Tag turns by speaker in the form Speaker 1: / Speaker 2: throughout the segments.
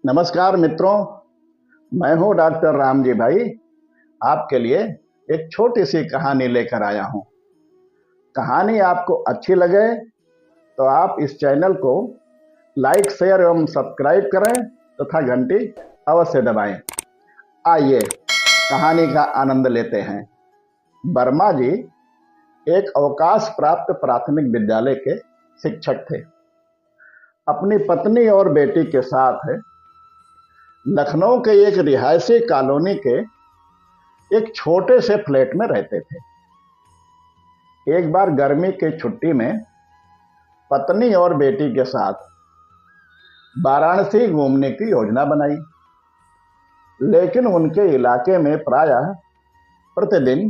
Speaker 1: नमस्कार मित्रों, मैं हूं डॉक्टर राम जी भाई। आपके लिए एक छोटी सी कहानी लेकर आया हूं। कहानी आपको अच्छी लगे तो आप इस चैनल को लाइक, शेयर एवं सब्सक्राइब करें तथा घंटी अवश्य दबाएं। आइए कहानी का आनंद लेते हैं। वर्मा जी एक अवकाश प्राप्त प्राथमिक विद्यालय के शिक्षक थे। अपनी पत्नी और बेटी के साथ लखनऊ के एक रिहायशी कॉलोनी के एक छोटे से फ्लैट में रहते थे। एक बार गर्मी की छुट्टी में पत्नी और बेटी के साथ वाराणसी घूमने की योजना बनाई, लेकिन उनके इलाके में प्रायः प्रतिदिन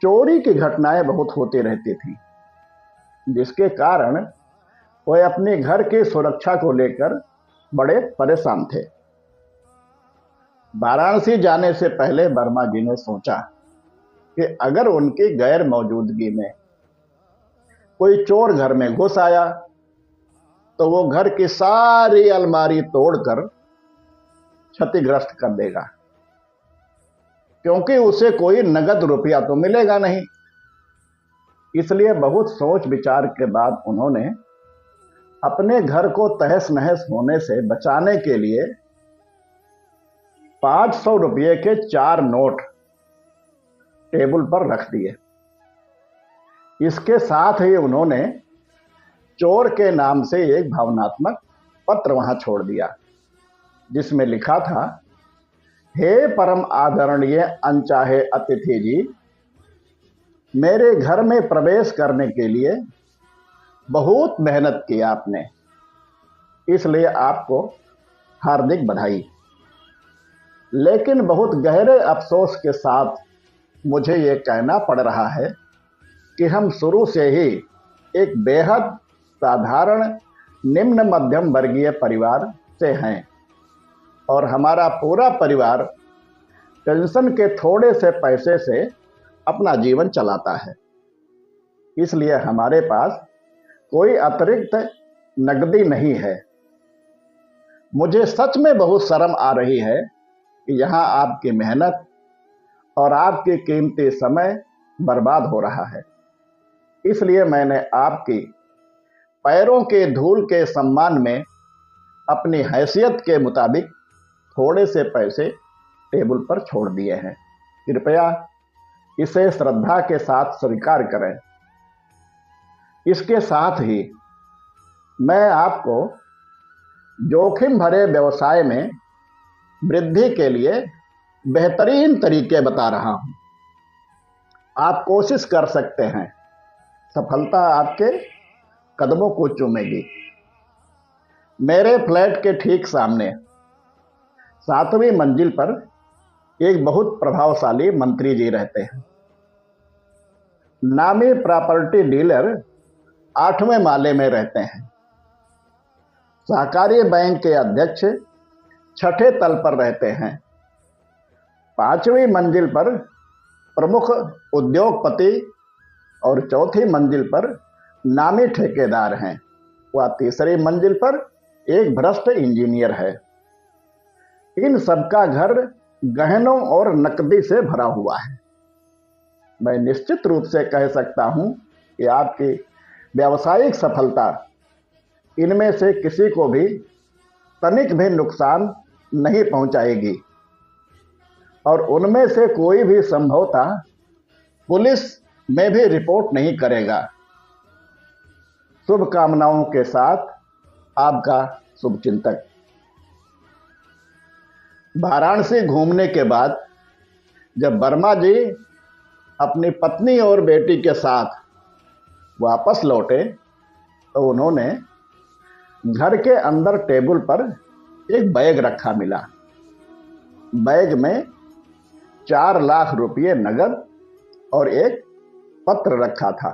Speaker 1: चोरी की घटनाएं बहुत होती रहती थी, जिसके कारण वे अपने घर की सुरक्षा को लेकर बड़े परेशान थे। वाराणसी जाने से पहले वर्मा जी ने सोचा कि अगर उनकी गैर मौजूदगी में कोई चोर घर में घुस आया तो वो घर की सारी अलमारी तोड़कर क्षतिग्रस्त कर देगा, क्योंकि उसे कोई नगद रुपया तो मिलेगा नहीं। इसलिए बहुत सोच विचार के बाद उन्होंने अपने घर को तहस नहस होने से बचाने के लिए 500 रुपये के 4 नोट टेबल पर रख दिए। इसके साथ ही उन्होंने चोर के नाम से एक भावनात्मक पत्र वहां छोड़ दिया, जिसमें लिखा था, हे परम आदरणीय अनचाहे अतिथि जी, मेरे घर में प्रवेश करने के लिए बहुत मेहनत की आपने, इसलिए आपको हार्दिक बधाई। लेकिन बहुत गहरे अफसोस के साथ मुझे ये कहना पड़ रहा है कि हम शुरू से ही एक बेहद साधारण निम्न मध्यम वर्गीय परिवार से हैं और हमारा पूरा परिवार पेंशन के थोड़े से पैसे से अपना जीवन चलाता है। इसलिए हमारे पास कोई अतिरिक्त नकदी नहीं है। मुझे सच में बहुत शर्म आ रही है कि यहाँ आपकी मेहनत और आपके कीमती समय बर्बाद हो रहा है। इसलिए मैंने आपकी पैरों के धूल के सम्मान में अपनी हैसियत के मुताबिक थोड़े से पैसे टेबल पर छोड़ दिए हैं। कृपया इसे श्रद्धा के साथ स्वीकार करें। इसके साथ ही मैं आपको जोखिम भरे व्यवसाय में वृद्धि के लिए बेहतरीन तरीके बता रहा हूं। आप कोशिश कर सकते हैं, सफलता आपके कदमों को चूमेगी। मेरे फ्लैट के ठीक सामने 7वीं मंजिल पर एक बहुत प्रभावशाली मंत्री जी रहते हैं। नामी प्रॉपर्टी डीलर 8वें माले में रहते हैं। सहकारी बैंक के अध्यक्ष 6ठे तल पर रहते हैं। 5वीं मंजिल पर प्रमुख उद्योगपति और 4थी मंजिल पर नामी ठेकेदार हैं। वह 3री मंजिल पर एक भ्रष्ट इंजीनियर है। इन सबका घर गहनों और नकदी से भरा हुआ है। मैं निश्चित रूप से कह सकता हूं कि आपकी व्यावसायिक सफलता इनमें से किसी को भी तनिक भी नुकसान नहीं पहुंचाएगी और उनमें से कोई भी संभवतः पुलिस में भी रिपोर्ट नहीं करेगा। शुभकामनाओं के साथ आपका शुभचिंतक। वाराणसी घूमने के बाद जब वर्मा जी अपनी पत्नी और बेटी के साथ वापस लौटे तो उन्होंने घर के अंदर टेबल पर एक बैग रखा मिला। बैग में 4 लाख रुपये नगद और एक पत्र रखा था।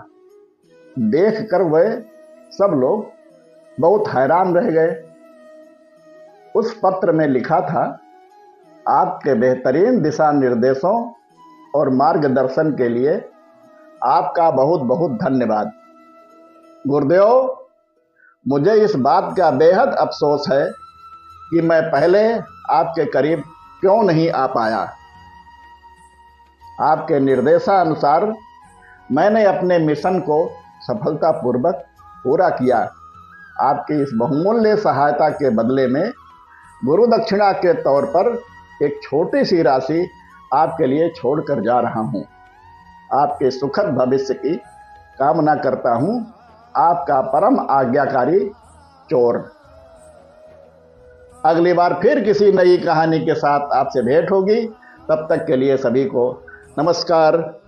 Speaker 1: देखकर वह सब लोग बहुत हैरान रह गए। उस पत्र में लिखा था, आपके बेहतरीन दिशा निर्देशों और मार्गदर्शन के लिए आपका बहुत बहुत धन्यवाद। गुरुदेव, मुझे इस बात का बेहद अफसोस है कि मैं पहले आपके करीब क्यों नहीं आ पाया। आपके निर्देशानुसार मैंने अपने मिशन को सफलतापूर्वक पूरा किया। आपकी इस बहुमूल्य सहायता के बदले में गुरु दक्षिणा के तौर पर एक छोटी सी राशि आपके लिए छोड़कर जा रहा हूं। आपके सुखद भविष्य की कामना करता हूं। आपका परम आज्ञाकारी चोर। अगली बार फिर किसी नई कहानी के साथ आपसे भेंट होगी। तब तक के लिए सभी को नमस्कार।